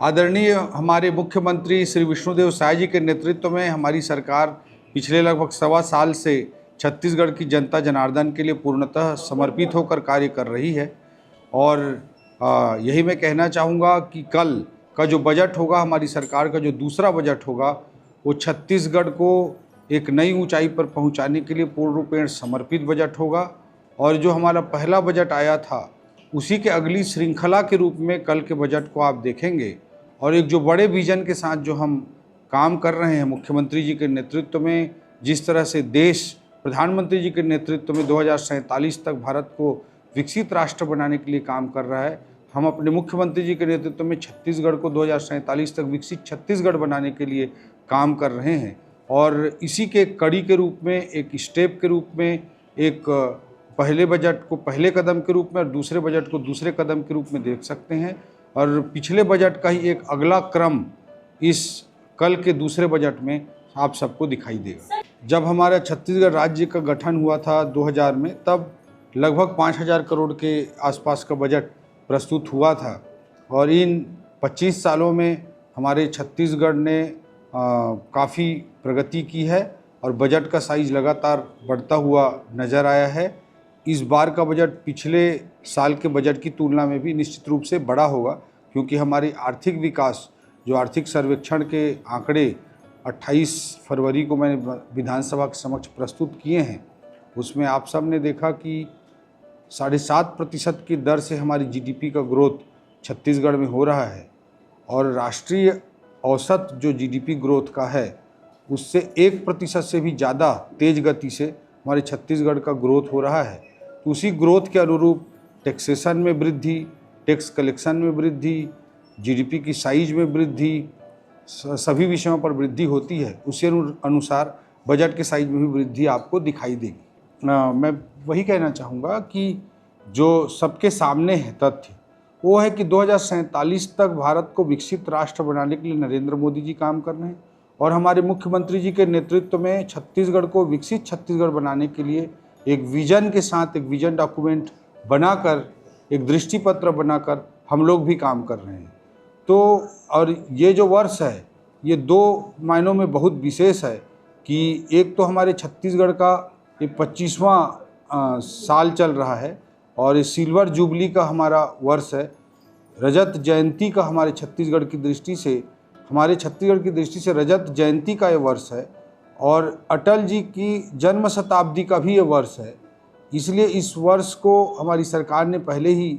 आदरणीय हमारे मुख्यमंत्री श्री विष्णुदेव साय जी के नेतृत्व में हमारी सरकार पिछले लगभग सवा साल से छत्तीसगढ़ की जनता जनार्दन के लिए पूर्णतः समर्पित होकर कार्य कर रही है। और यही मैं कहना चाहूँगा कि कल का जो बजट होगा, हमारी सरकार का जो दूसरा बजट होगा, वो छत्तीसगढ़ को एक नई ऊंचाई पर पहुंचाने के लिए पूर्ण रूपेण समर्पित बजट होगा। और जो हमारा पहला बजट आया था, उसी के अगली श्रृंखला के रूप में कल के बजट को आप देखेंगे। और एक जो बड़े विजन के साथ जो हम काम कर रहे हैं मुख्यमंत्री जी के नेतृत्व में, जिस तरह से देश प्रधानमंत्री जी के नेतृत्व में 2047 तक भारत को विकसित राष्ट्र बनाने के लिए काम कर रहा है, हम अपने मुख्यमंत्री जी के नेतृत्व में छत्तीसगढ़ को 2047 तक विकसित छत्तीसगढ़ बनाने के लिए काम कर रहे हैं। और इसी के कड़ी के रूप में, एक स्टेप के रूप में, एक पहले बजट को पहले कदम के रूप में और दूसरे बजट को दूसरे कदम के रूप में देख सकते हैं। और पिछले बजट का ही एक अगला क्रम इस कल के दूसरे बजट में आप सबको दिखाई देगा। जब हमारा छत्तीसगढ़ राज्य का गठन हुआ था 2000 में, तब लगभग 5000 करोड़ के आसपास का बजट प्रस्तुत हुआ था। और इन 25 सालों में हमारे छत्तीसगढ़ ने काफ़ी प्रगति की है और बजट का साइज लगातार बढ़ता हुआ नज़र आया है। इस बार का बजट पिछले साल के बजट की तुलना में भी निश्चित रूप से बड़ा होगा, क्योंकि हमारी आर्थिक विकास, जो आर्थिक सर्वेक्षण के आंकड़े 28 फरवरी को मैंने विधानसभा के समक्ष प्रस्तुत किए हैं, उसमें आप सब ने देखा कि 7.5% की दर से हमारी जीडीपी का ग्रोथ छत्तीसगढ़ में हो रहा है। और राष्ट्रीय औसत जो जीडीपी ग्रोथ का है, उससे 1% से भी ज़्यादा तेज़ गति से हमारे छत्तीसगढ़ का ग्रोथ हो रहा है। तो उसी ग्रोथ के अनुरूप टैक्सेशन में वृद्धि, टैक्स कलेक्शन में वृद्धि, जीडीपी की साइज में वृद्धि, सभी विषयों पर वृद्धि होती है। उसी अनुसार बजट के साइज में भी वृद्धि आपको दिखाई देगी। मैं वही कहना चाहूँगा कि जो सबके सामने है तथ्य, वो है कि 2047 तक भारत को विकसित राष्ट्र बनाने के लिए नरेंद्र मोदी जी काम कर रहे हैं। और हमारे मुख्यमंत्री जी के नेतृत्व में छत्तीसगढ़ को विकसित छत्तीसगढ़ बनाने के लिए एक विजन के साथ, एक विजन डॉक्यूमेंट बनाकर, एक दृष्टिपत्र बनाकर हम लोग भी काम कर रहे हैं। तो और ये जो वर्ष है, ये 2 मायनों में बहुत विशेष है कि एक तो हमारे छत्तीसगढ़ का ये 25वां साल चल रहा है और ये सिल्वर जुबली का हमारा वर्ष है। रजत जयंती का हमारे छत्तीसगढ़ की दृष्टि से, हमारे छत्तीसगढ़ की दृष्टि से रजत जयंती का ये वर्ष है। और अटल जी की जन्म शताब्दी का भी ये वर्ष है। इसलिए इस वर्ष को हमारी सरकार ने पहले ही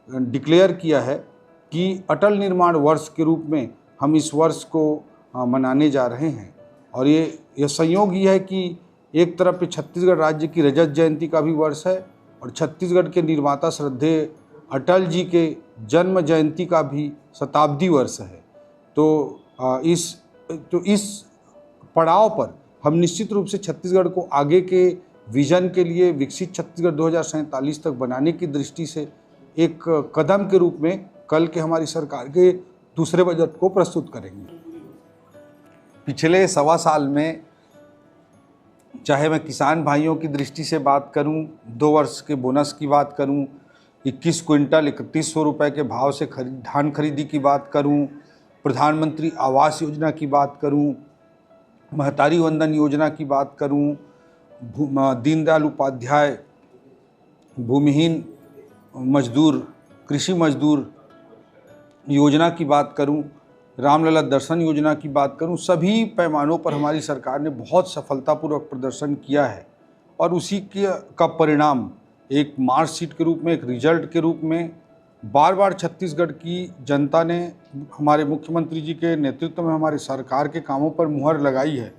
डिक्लेयर किया है कि अटल निर्माण वर्ष के रूप में हम इस वर्ष को मनाने जा रहे हैं। और ये संयोग ये है कि एक तरफ पे छत्तीसगढ़ राज्य की रजत जयंती का भी वर्ष है और छत्तीसगढ़ के निर्माता श्रद्धेय अटल जी के जन्म जयंती का भी शताब्दी वर्ष है। तो इस पड़ाव पर हम निश्चित रूप से छत्तीसगढ़ को आगे के विजन के लिए विकसित छत्तीसगढ़ 2047 तक बनाने की दृष्टि से एक कदम के रूप में कल के हमारी सरकार के दूसरे बजट को प्रस्तुत करेंगे। पिछले सवा साल में, चाहे मैं किसान भाइयों की दृष्टि से बात करूं, 2 वर्ष के बोनस की बात करूं, 21 क्विंटल 3100 रुपये के भाव से धान खरीदी की बात करूं, प्रधानमंत्री आवास योजना की बात करूं, महतारी वंदन योजना की बात करूं, दीनदयाल उपाध्याय भूमिहीन मजदूर, कृषि मजदूर योजना की बात करूं, रामलला दर्शन योजना की बात करूं, सभी पैमानों पर हमारी सरकार ने बहुत सफलतापूर्वक प्रदर्शन किया है। और उसी का परिणाम एक मार्कशीट के रूप में, एक रिजल्ट के रूप में बार बार छत्तीसगढ़ की जनता ने हमारे मुख्यमंत्री जी के नेतृत्व में हमारे सरकार के कामों पर मुहर लगाई है।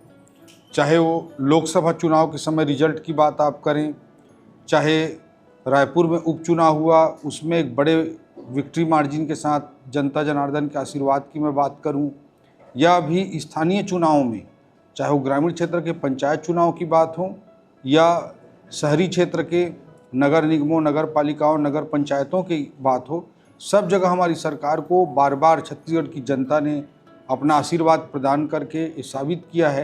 चाहे वो लोकसभा चुनाव के समय रिजल्ट की बात आप करें, चाहे रायपुर में उपचुनाव हुआ, उसमें एक बड़े विक्ट्री मार्जिन के साथ जनता जनार्दन के आशीर्वाद की मैं बात करूं, या भी स्थानीय चुनावों में, चाहे वो ग्रामीण क्षेत्र के पंचायत चुनाव की बात हो या शहरी क्षेत्र के नगर निगमों, नगर पालिकाओं, नगर पंचायतों की बात हो, सब जगह हमारी सरकार को बार बार छत्तीसगढ़ की जनता ने अपना आशीर्वाद प्रदान करके ये साबित किया है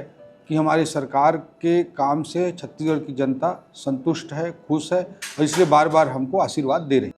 कि हमारी सरकार के काम से छत्तीसगढ़ की जनता संतुष्ट है, खुश है और इसलिए बार बार हमको आशीर्वाद दे रही है।